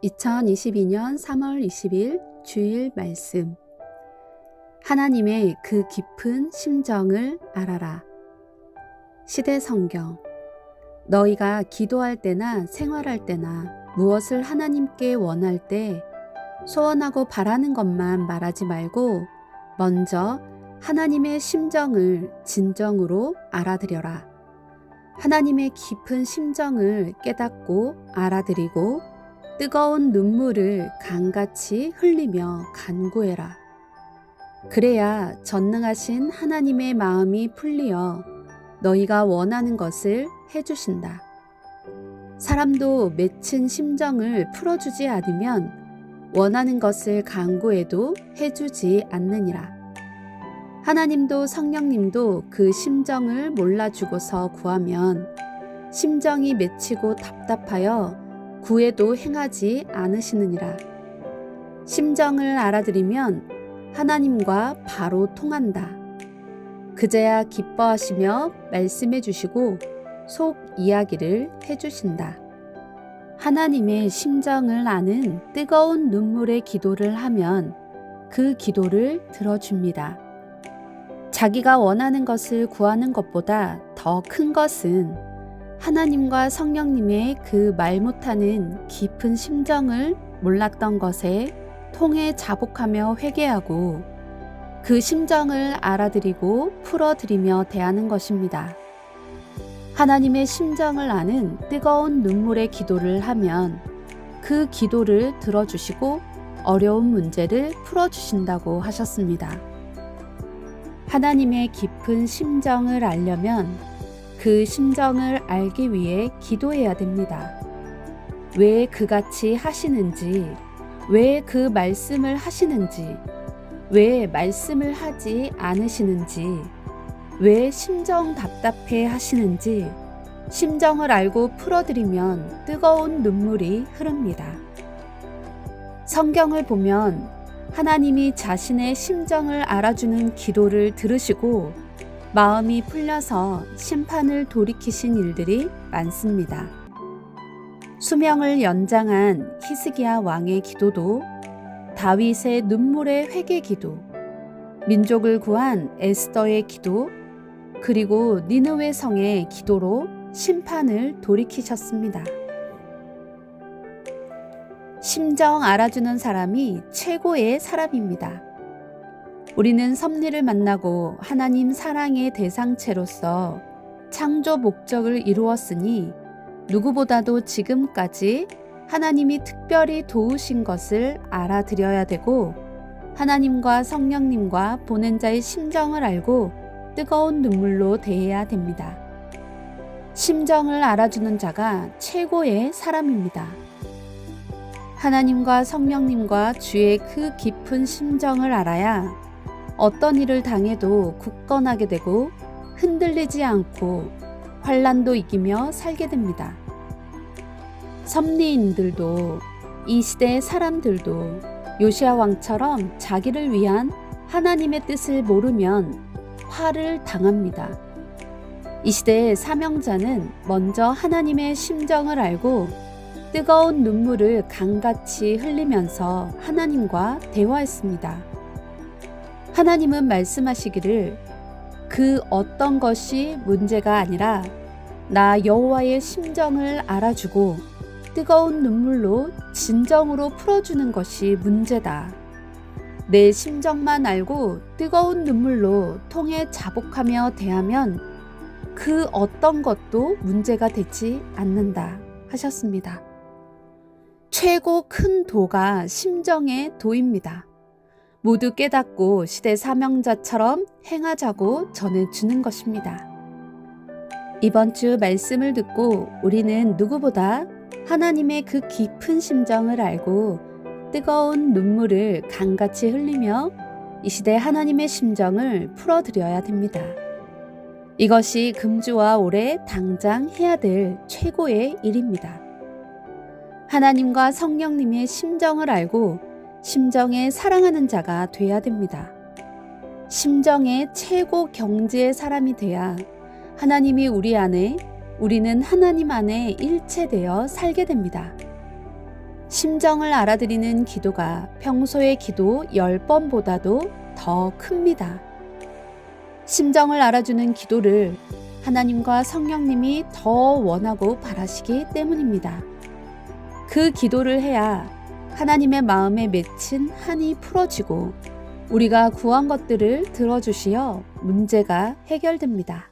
(2022년 3월 20일) 주일 말씀. 하나님의 그 깊은 심정을 알아라. 시대 성경. 너희가 기도할 때나 생활할 때나 무엇을 하나님께 원할 때 소원하고 바라는 것만 말하지 말고 먼저 하나님의 심정을 진정으로 알아들여라. 하나님의 깊은 심정을 깨닫고 알아들이고 뜨거운 눈물을 강같이 흘리며 간구해라. 그래야 전능하신 하나님의 마음이 풀리어 너희가 원하는 것을 해주신다. 사람도 맺힌 심정을 풀어주지 않으면 원하는 것을 간구해도 해주지 않느니라. 하나님도 성령님도 그 심정을 몰라주고서 구하면 심정이 맺히고 답답하여 구해도 행하지 않으시느니라. 심정을 알아들이면 하나님과 바로 통한다. 그제야 기뻐하시며 말씀해 주시고 속 이야기를 해주신다. 하나님의 심정을 아는 뜨거운 눈물의 기도를 하면 그 기도를 들어줍니다. 자기가 원하는 것을 구하는 것보다 더 큰 것은 하나님과 성령님의 그 말 못하는 깊은 심정을 몰랐던 것에 통해 자복하며 회개하고 그 심정을 알아들이고 풀어드리며 대하는 것입니다. 하나님의 심정을 아는 뜨거운 눈물의 기도를 하면 그 기도를 들어주시고 어려운 문제를 풀어주신다고 하셨습니다. 하나님의 깊은 심정을 알려면 그 심정을 알기 위해 기도해야 됩니다. 왜 그같이 하시는지, 왜 그 말씀을 하시는지, 왜 말씀을 하지 않으시는지, 왜 심정 답답해 하시는지 심정을 알고 풀어드리면 뜨거운 눈물이 흐릅니다. 성경을 보면 하나님이 자신의 심정을 알아주는 기도를 들으시고 마음이 풀려서 심판을 돌이키신 일들이 많습니다. 수명을 연장한 히스기야 왕의 기도도, 다윗의 눈물의 회개 기도, 민족을 구한 에스더의 기도, 그리고 니느웨 성의 기도로 심판을 돌이키셨습니다. 심정 알아주는 사람이 최고의 사람입니다. 우리는 섭리를 만나고 하나님 사랑의 대상체로서 창조 목적을 이루었으니 누구보다도 지금까지 하나님이 특별히 도우신 것을 알아들여야 되고 하나님과 성령님과 보낸 자의 심정을 알고 뜨거운 눈물로 대해야 됩니다. 심정을 알아주는 자가 최고의 사람입니다. 하나님과 성령님과 주의 그 깊은 심정을 알아야 어떤 일을 당해도 굳건하게 되고 흔들리지 않고 환난도 이기며 살게 됩니다. 섭리인들도 이 시대의 사람들도 요시야 왕처럼 자기를 위한 하나님의 뜻을 모르면 화를 당합니다. 이 시대의 사명자는 먼저 하나님의 심정을 알고 뜨거운 눈물을 강같이 흘리면서 하나님과 대화했습니다. 하나님은 말씀하시기를 그 어떤 것이 문제가 아니라 나 여호와의 심정을 알아주고 뜨거운 눈물로 진정으로 풀어주는 것이 문제다. 내 심정만 알고 뜨거운 눈물로 통해 자복하며 대하면 그 어떤 것도 문제가 되지 않는다 하셨습니다. 최고 큰 도가 심정의 도입니다. 모두 깨닫고 시대 사명자처럼 행하자고 전해주는 것입니다. 이번 주 말씀을 듣고 우리는 누구보다 하나님의 그 깊은 심정을 알고 뜨거운 눈물을 강같이 흘리며 이 시대 하나님의 심정을 풀어드려야 됩니다. 이것이 금주와 올해 당장 해야 될 최고의 일입니다. 하나님과 성령님의 심정을 알고 심정에 사랑하는 자가 돼야 됩니다. 심정의 최고 경지의 사람이 돼야 하나님이 우리 안에 우리는 하나님 안에 일체되어 살게 됩니다. 심정을 알아들이는 기도가 평소의 기도 10번보다도 더 큽니다. 심정을 알아주는 기도를 하나님과 성령님이 더 원하고 바라시기 때문입니다. 그 기도를 해야 하나님의 마음에 맺힌 한이 풀어지고 우리가 구한 것들을 들어주시어 문제가 해결됩니다.